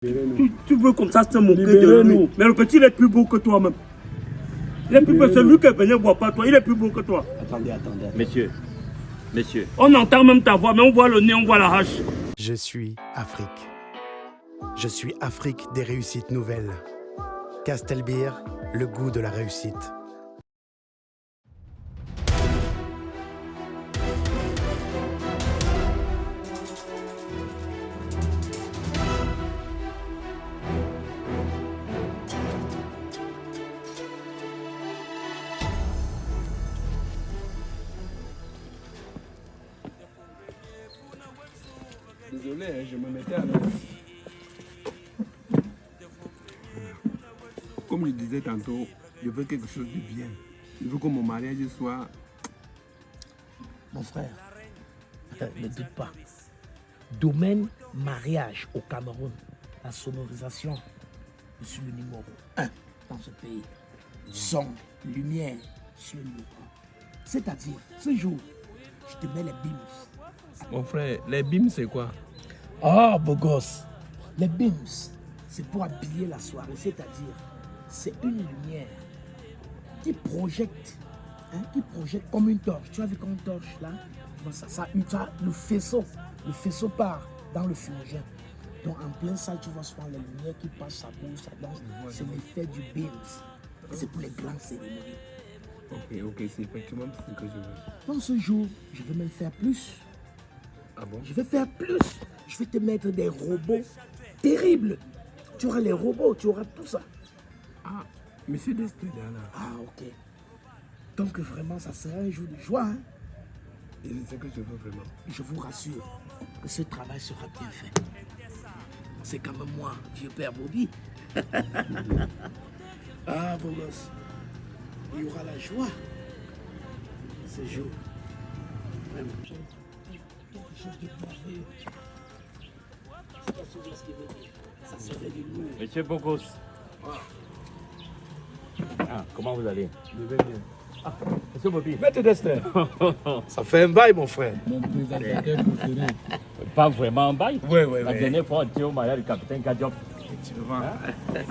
Tu veux comme ça se moquer de lui. Mais le petit, il est plus beau que toi-même. Il est plus beau. Celui qui est venu voir pas toi, il est plus beau que toi. Attendez. Messieurs. On entend même ta voix, mais on voit le nez, on voit la hache. Je suis Afrique. Je suis Afrique des réussites nouvelles. Castelbeer, le goût de la réussite. Désolé, je me mettais à l'aise. Comme je disais tantôt, je veux quelque chose de bien. Je veux que mon mariage soit... Mon frère, ne doute pas. Domaine mariage au Cameroun, la sonorisation, je suis le numéro 1 dans ce pays. Son, lumière, je suis le numéro 1. C'est-à-dire, ce jour, je te mets les bims. Mon frère, les bims c'est quoi? Oh, beau gosse. Les bims, c'est pour habiller la soirée, c'est-à-dire, c'est une lumière qui projette comme une torche. Tu as vu comme une torche là? Le faisceau part dans le fumigène. Donc en plein salle, tu vois souvent les lumières qui passent, ça bouge, ça danse. C'est l'effet du beams. C'est pour les grandes cérémonies. Ok, c'est effectivement ce que je veux. Dans ce jour, je vais même faire plus. Ah bon? Je vais faire plus. Je vais te mettre des robots terribles. Tu auras les robots, tu auras tout ça. Ah, monsieur Destiny là. Ah, ok. Donc vraiment, ça sera un jour de joie. Hein? Et c'est ce que je veux vraiment. Je vous rassure que ce travail sera bien fait. C'est quand même moi, vieux père Bobby. Ah, beau gosse. Il y aura la joie ce jour. Vraiment. Quelque chose de merveilleux. C'est pas souvent ce qu'il veut dire. Ça serait du lourd. Monsieur Bogos. Ah, comment vous allez? Je vais bien. Ah, monsieur Bobby. Maître Destin. Ça fait un bail, mon frère. Mon présentateur préféré. Pas vraiment en bail. Ouais. La dernière fois, on était au mariage du capitaine Kadiop. Effectivement.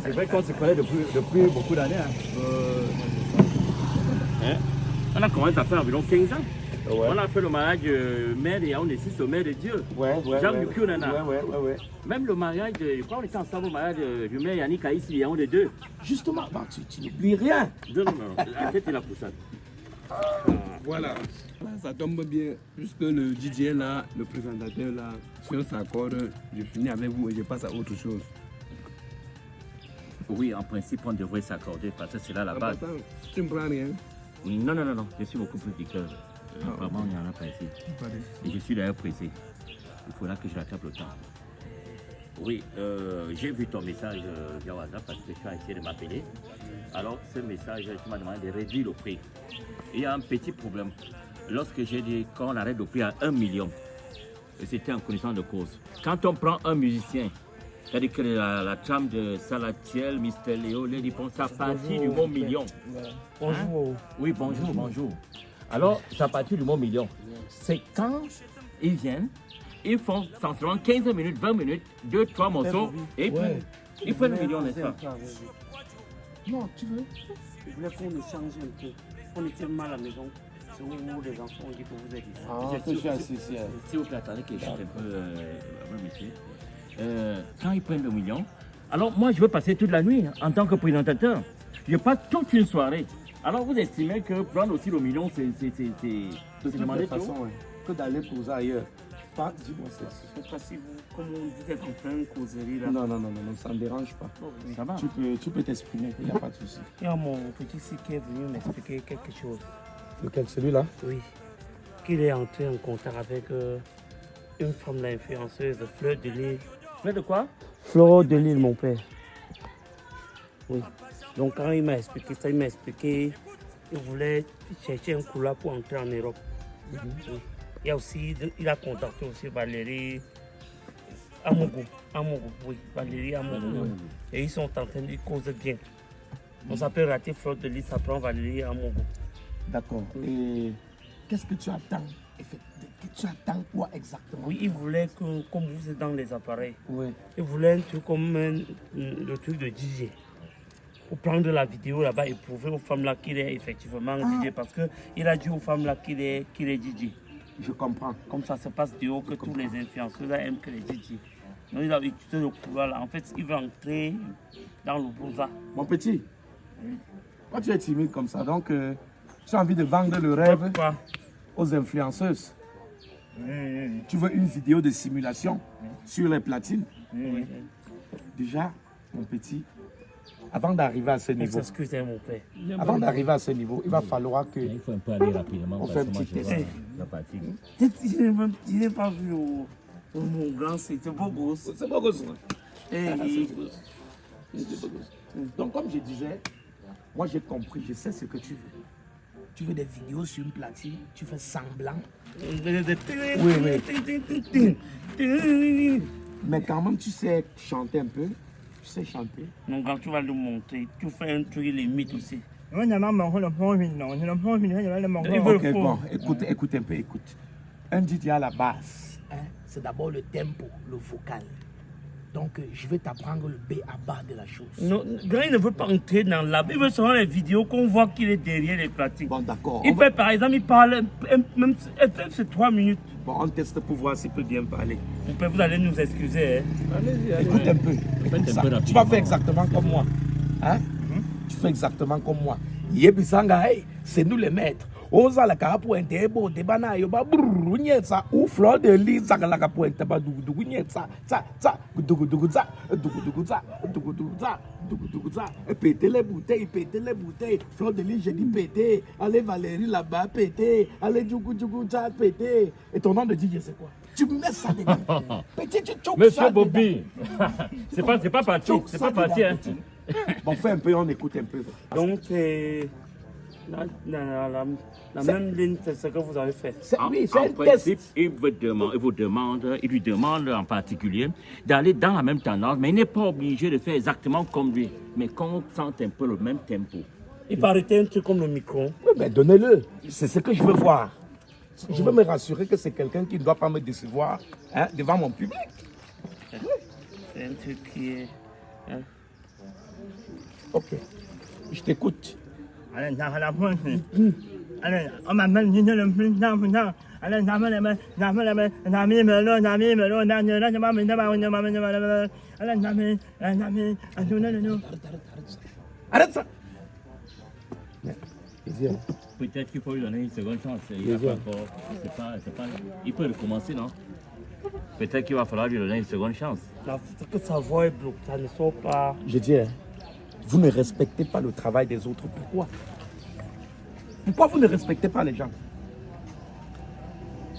C'est vrai qu'on se connaît depuis beaucoup d'années. On a commencé à faire environ 15 ans. Ouais. On a fait le mariage mère et on est au maire de Dieu. Ouais. Jean-Luc Nana. Ouais. Même le mariage, je crois qu'on était ensemble au mariage du maire Yannick Aïssi, il y a un des deux. Justement, bah, tu n'oublies rien. Non, la tête est là pour ça. Voilà. Ça tombe bien, puisque le DJ là, le présentateur là, si on s'accorde, je finis avec vous et je passe à autre chose. Oui, en principe, on devrait s'accorder parce que c'est là la base. Attends, tu ne prends rien? Non, je suis beaucoup plus du cœur. Vraiment, il n'y en a pas ici. Et je suis d'ailleurs pressé. Il faudra que je rattrape le temps. Oui, j'ai vu ton message via WhatsApp parce que tu as essayé de m'appeler. Alors, ce message, tu m'as demandé de réduire le prix. Il y a un petit problème. Lorsque j'ai dit qu'on arrête le prix à 1 million, c'était en connaissance de cause. Quand on prend un musicien, c'est-à-dire que la trame de Salatiel, Mister Léo, Lady Pon, ça partit du mot million. Bonjour. Oui, bonjour. Alors, ça partit du mot million. C'est quand ils viennent, ils font sensiblement 15 minutes, 20 minutes, 2-3 morceaux, et puis ils font le million, n'est-ce pas? Non, tu veux? Je voulais qu'on nous change un peu. On était mal à la maison. C'est où les enfants ont dit que vous êtes ici. Ah, je suis assis ici. S'il vous plaît, attendez que je chante un peu, monsieur. Quand ils prennent le million, alors moi je veux passer toute la nuit en tant que présentateur. Je passe toute une soirée. Alors vous estimez que prendre aussi le million, c'est demander De toute façon, que d'aller poser ailleurs. Pas, dis-moi ça. C'est pas si vous, comme vous êtes en pleine causerie là. Non, ça ne me dérange pas. Ça va. Tu peux t'exprimer, il n'y a pas de souci. Il y a mon petit ici qui est venu m'expliquer quelque chose. Lequel, celui-là? Oui. Qu'il est entré en contact avec une femme l'influenceuse, Fleur de Lille. Fleur de quoi? Fleur de Lille, mon père. Oui. Donc quand il m'a expliqué ça, il m'a expliqué qu'il voulait chercher un couloir pour entrer en Europe. Oui. Il y a aussi, il a contacté aussi Valérie Amougou. Oui, Valérie Amougou. Et ils sont en train de causer bien. On s'appelle rater Fleur de Lille, ça prend Valérie Amougou. D'accord. Et qu'est-ce que tu attends Tu attends quoi exactement? Oui, il voulait que, comme vous êtes dans les appareils, Oui. il voulait un truc comme le truc de DJ. Pour prendre la vidéo là-bas et prouver aux femmes là qu'il est effectivement DJ. Parce qu'il a dit aux femmes là qu'il est DJ. Je comprends. Comme ça se passe dehors que tous les influenceurs là aiment que les DJ. Donc il a utilisé le couloir là. En fait, il veut entrer dans le brousa. Mon petit, quand tu es timide comme ça, donc tu as envie de vendre le rêve Quoi? aux influenceuses. Tu veux une vidéo de simulation sur les platines. Déjà, mon petit, avant d'arriver à ce niveau, Excusez mon père. avant d'arriver à ce niveau, il va falloir que Il faut un peu aller rapidement. on parce fait un que moi, petit je vois test. la fatigue. Je n'ai pas vu mon grand, c'était beau gosse. C'est beau gosse. Et Donc, comme je disais, moi j'ai compris, je sais ce que tu veux. Tu veux des vidéos sur une platine, tu fais semblant. Mais quand même, tu sais chanter un peu. Tu sais chanter. mon grand, tu vas le montrer. Tu fais un truc limite aussi. Ok, bon, écoute un peu, écoute. Un DJ à la base, hein, c'est d'abord le tempo, le vocal. Donc, je vais t'apprendre le B à bas de la chose. Non, grand, il ne veut pas entrer dans la... Il veut seulement les vidéos qu'on voit qu'il est derrière les platines. Bon, d'accord. Il fait par exemple, il parle, même c'est 3 minutes. Bon, on teste pour voir s'il peut bien parler. Mon père, vous allez nous excuser. Hein. Écoute un peu. Faites un Ça, peu tu rapidement. vas faire exactement comme moi. Hein? Tu fais exactement comme moi. Yebisanga, hey, c'est nous les maîtres. Oza la ka pointe bo de bana yo ba brunetsa ou fleur de lis za la ka pointe ba dugu nyetsa za dugu za péter les bouteilles fleur de lis j'ai dit péter allez Valérie là-bas péter allez dugu za péter et ton nom de DJ c'est quoi? Tu mets ça dedans. Petit tu choques ça. Monsieur Bobby, c'est pas parti, c'est pas parti. Hein. Bon, fais un peu, on écoute un peu. Donc, la même ligne, c'est ce que vous avez fait. Oui, c'est En un principe, test. il lui demande en particulier d'aller dans la même tendance, mais il n'est pas obligé de faire exactement comme lui, mais qu'on sente un peu le même tempo. Il peut arrêter un truc comme le micro. Oui, mais donnez-le. C'est ce que je veux voir. Je veux me rassurer que c'est quelqu'un qui ne doit pas me décevoir, hein, devant mon public. C'est un truc qui est... Hein. Ok, je t'écoute. Arrête ça. Peut-être qu'il faut lui donner une seconde chance. Il a pas encore. C'est pas, il peut recommencer, non? Peut-être qu'il va falloir lui donner une seconde chance. Que sa voix est bloquée, ça ne sort pas. Je dis, hein, vous ne respectez pas le travail des autres. Pourquoi? Pourquoi vous ne respectez pas les gens?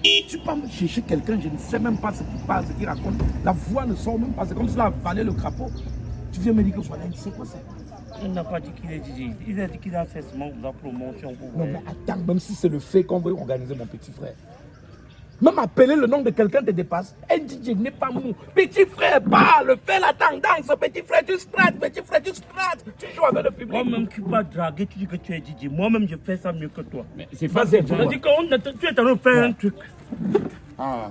Tu peux me chercher quelqu'un, je ne sais même pas ce qu'il parle, ce qu'il raconte. La voix ne sort même pas. C'est comme s'il a avalé le crapaud. Tu viens me dire que voilà, c'est quoi ça? Il n'a pas dit qu'il est DJ. Il a dit qu'il a fait seulement la promotion pour vous. Non, mais attends, même si c'est le fait qu'on veut organiser, mon petit frère. Même appeler le nom de quelqu'un te dépasse. Un DJ n'est pas mou. Petit frère, parle, fais la tendance. Petit frère, tu strates. Petit frère, tu strates. Tu joues avec le public. Moi-même qui vas draguer, tu dis que tu es DJ. Moi-même, je fais ça mieux que toi. Mais c'est Vas-y, facile. Je dis que tu es en train de faire un truc. Ah.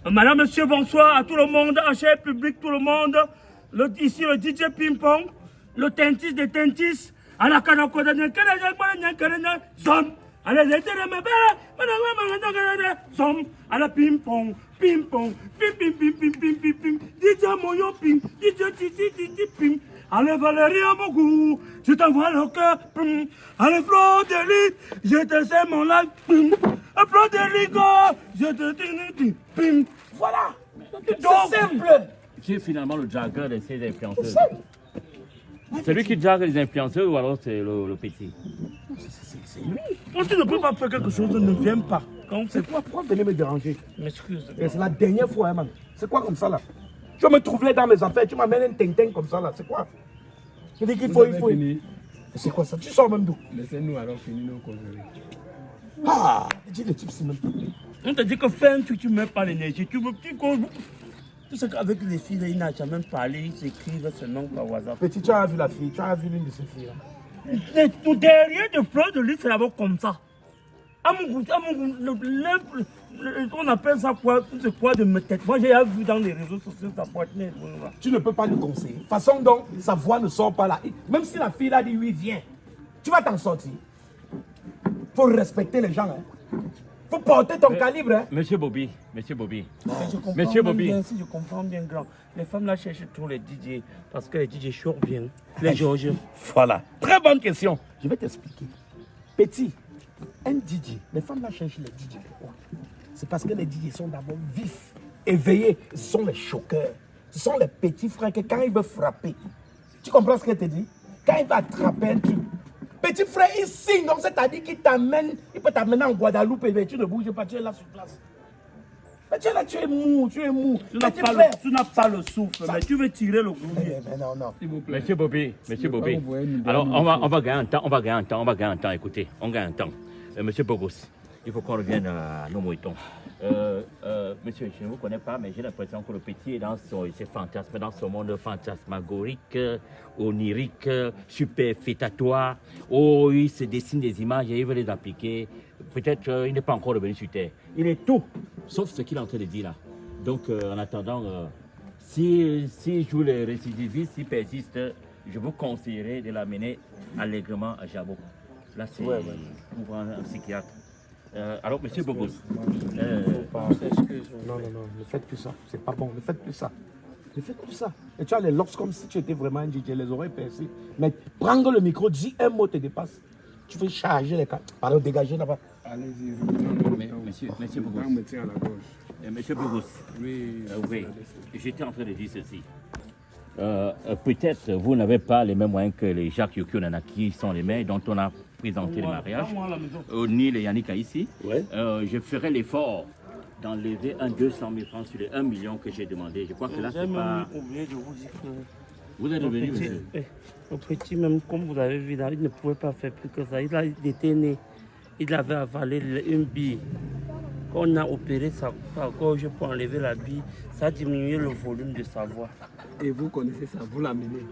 Madame, monsieur, bonsoir à tout le monde, à cher public, tout le monde. Ici, le DJ Ping-Pong, le tentis des tentis, à la canacoda de Zom, à la lettre de ma belle, Zom, à la ping-pong, ping-pong, ping-ping-ping-ping-ping-ping, DJ Moyo Ping, DJ Titi Ping. Allez Valérie à mon goût, je t'envoie le cœur. Allez Flo d'élite, je te sais mon live. Flo d'élite, je te dis. Voilà. C'est C'est simple. Qui est finalement le dragueur de ces influenceurs? C'est lui qui drague les influenceurs ou alors c'est le petit? C'est lui. Quand tu ne peux pas faire quelque chose, ne viens pas. C'est quoi? Pourquoi venez me déranger? M'excuse. Et c'est la dernière fois, hein, man. C'est quoi comme ça là? Je me trouvais dans mes affaires, tu m'amènes un tintin comme ça là. C'est quoi? Je dis qu'il faut, il faut. C'est quoi ça? Tu sors même d'où? Laissez-nous alors finir nos conneries. Ah, dis le type, c'est même pas. On te dit que fais un truc, tu ne mets pas l'énergie. Tu sais qu'avec les filles, là, ils n'ont jamais parlé, ils s'écrivent ce nom par WhatsApp. Petit, tu as vu la fille, tu as vu l'une de ces filles là. Tout derrière de fleurs de lit, c'est d'abord comme ça. On appelle ça quoi? C'est quoi de me tête? Moi, j'ai vu dans les réseaux sociaux sa poitrine. Tu ne peux pas lui conseiller. Façon dont sa voix ne sort pas là. Même si la fille a dit oui, viens. Tu vas t'en sortir. Faut respecter les gens. Hein. Faut porter ton calibre. Hein. Monsieur Bobby, Monsieur Bobby. Monsieur Bobby. Si je comprends bien, grand. Les femmes là cherchent tous les DJ parce que les DJ chantent bien. Les Georgiens. Voilà. Très bonne question. Je vais t'expliquer. Petit, un DJ. Les femmes là cherchent les DJ. Pourquoi? C'est parce que les DJ sont d'abord vifs, éveillés. Ce sont les choqueurs. Ce sont les petits frères que quand ils veulent frapper, tu comprends ce que je te dis? Quand il va attraper un truc, petit frère, il signe. Donc c'est-à-dire qu'il t'amène, il peut t'amener en Guadeloupe et tu ne bouges pas, tu es là sur place. Mais tu es là, tu es mou, tu es mou. Tu n'as pas le souffle, mais tu veux tirer le gouvernement. Mais non, non. S'il vous plaît. Monsieur Bobby, Monsieur Bobby. Alors, on va gagner un temps, écoutez, on gagne un temps. Monsieur Bogos, il faut qu'on revienne à nos moutons. Monsieur, je ne vous connais pas, mais j'ai l'impression que le petit est dans ses fantasmes, dans ce monde fantasmagorique, onirique, superfétatoire. Oh, il se dessine des images et il veut les appliquer. Peut-être il n'est pas encore revenu sur Terre. Il est tout, sauf ce qu'il est en train de dire là. Donc, en attendant, si joue les récidivistes, s'il persiste, je vous conseillerais de l'amener allègrement à Jabo. Là, c'est pour un psychiatre. Alors, monsieur Bogos. Non, ne faites plus ça. C'est pas bon, ne faites plus ça. Ne faites plus ça. Et tu as les locks comme si tu étais vraiment un DJ, les oreilles percées. Mais prendre le micro, dis un mot, te dépasse. Tu veux charger les cartes. Pardon, dégager là-bas. Allez-y. Monsieur Bogos. Me tient à la gorge. Monsieur Bogos. Oui. Oui, j'étais en train de dire ceci. Peut-être vous n'avez pas les mêmes moyens que les Jacques Yokio Nana qui sont les mêmes dont on a présenté le mariage, ni les Yannicka ici. Ouais. Je ferai l'effort d'enlever 200 000 francs sur les 1 million que j'ai demandé. Je crois que là, c'est pas... oublié de vous dire que... Vous êtes revenu, monsieur. Mon petit, même comme vous avez vu, là, il ne pouvait pas faire plus que ça. Il était né. Il avait avalé une bille. Quand on a opéré sa gorge pour enlever la bille, ça a diminué le volume de sa voix. Et vous connaissez ça, vous l'amenez.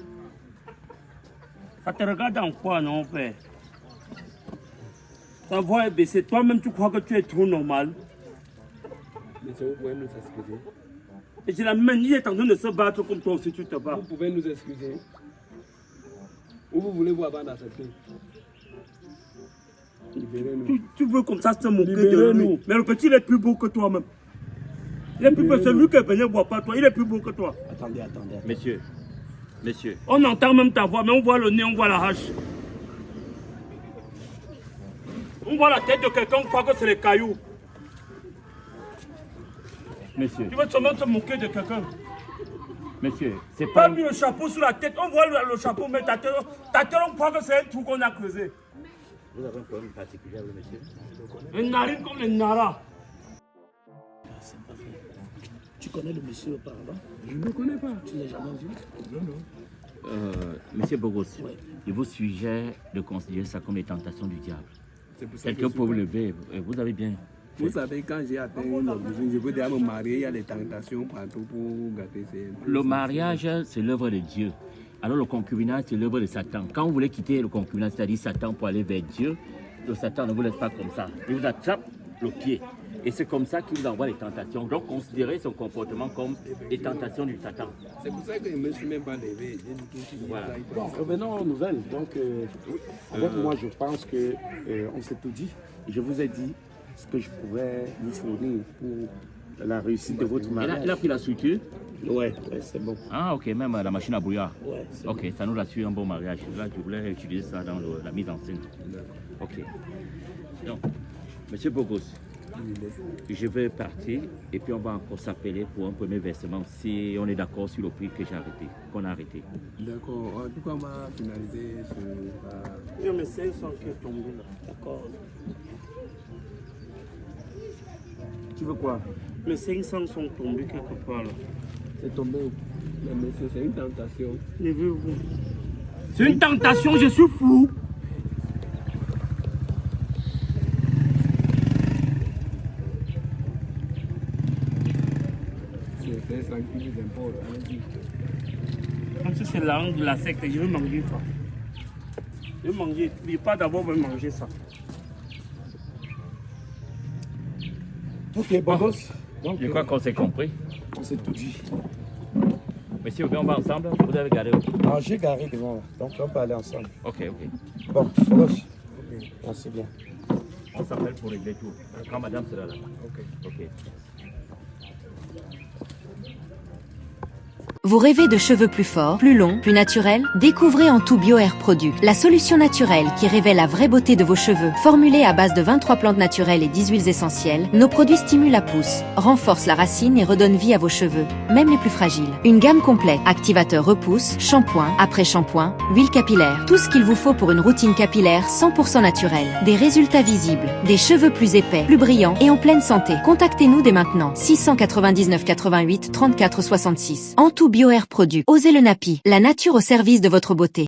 Ça te regarde en quoi, non, père? Ta voix est baissée. Toi-même, tu crois que tu es trop normal. Monsieur, vous pouvez nous excuser. Et j'ai la même, il est en train de se battre comme toi aussi, tu te bats. Vous pouvez nous excuser. Ou vous voulez vous avant d'accepter? Libérez-nous. Tu veux comme ça se moquer de nous. Mais le petit, il est plus beau que toi-même. Il est plus beau, celui qui est venu voir pas toi, il est plus beau que toi. Attendez. Monsieur. On entend même ta voix, mais on voit le nez, on voit la hache. On voit la tête de quelqu'un, on croit que c'est les cailloux. Monsieur. Tu veux seulement te moquer de quelqu'un. Monsieur, c'est pas... Pas mis le chapeau sur la tête, on voit le chapeau, mais ta tête, on croit que c'est un trou qu'on a creusé. Vous avez un problème particulier avec le monsieur? Une narine comme les naras. Tu connais le monsieur auparavant? Je ne le connais pas. Tu ne l'as jamais vu? Non. Monsieur Bogos, je vous suggère de considérer ça comme les tentations du diable. Quelqu'un peut vous lever, vous avez bien... Vous savez, quand j'ai atteint une origine, je veux déjà me marier, il y a des tentations partout pour gâter ces... Le mariage, c'est l'œuvre de Dieu. Alors le concubinage, c'est l'œuvre de Satan. Quand vous voulez quitter le concubinage, c'est-à-dire Satan pour aller vers Dieu, le Satan ne vous laisse pas comme ça. Il vous attrape le pied. Et c'est comme ça qu'il vous envoie les tentations. Donc considérez son comportement comme les tentations du Satan. C'est pour ça que je ne me suis même pas levé. Voilà. Bon, revenons aux nouvelles. Donc, avec moi, je pense qu'on s'est tout dit. Je vous ai dit ce que je pouvais vous fournir pour la réussite de votre mariage. Il a pris la structure? Ouais, c'est bon. Ah, ok, même la machine à brouillard. Ouais, ok, ça nous rassure un bon mariage. Là, je voulais utiliser ça dans la mise en scène. Ok. Donc, monsieur Bogos, je vais partir et puis on va encore s'appeler pour un premier versement si on est d'accord sur le prix que j'ai arrêté, qu'on a arrêté. D'accord. En tout cas, on va finaliser ce... Non, mais c'est un sang qui est tombé là. D'accord. Tu veux quoi? Les 500 sont tombés quelque part là. C'est tombé. Mais monsieur, c'est une tentation. Levez-vous. C'est une tentation, je suis fou. C'est ça qui nous importe. Allez-y. Comme si c'est la langue de la secte, je vais manger ça. Je vais manger. N'oubliez pas d'abord de manger ça. Ok, bon gosse. Donc, Je crois qu'on s'est compris. on s'est tout dit. Monsieur, on va ensemble. Vous avez garé où? Ah, j'ai garé devant là. Donc on peut aller ensemble. Ok, ok. Bon, bon gosse. Merci bien. On s'appelle pour régler tout. Quand madame sera là. Ok. Ok. Vous rêvez de cheveux plus forts, plus longs, plus naturels? Découvrez Antou Bio Hair Product, la solution naturelle qui révèle la vraie beauté de vos cheveux. Formulée à base de 23 plantes naturelles et 10 huiles essentielles, nos produits stimulent la pousse, renforcent la racine et redonnent vie à vos cheveux, même les plus fragiles. Une gamme complète, activateur repousse, shampoing, après-shampoing, huile capillaire, tout ce qu'il vous faut pour une routine capillaire 100% naturelle. Des résultats visibles, des cheveux plus épais, plus brillants et en pleine santé. Contactez-nous dès maintenant. 699 88 34 66. Antou Bio Hair Product. Osez le Napi, la nature au service de votre beauté.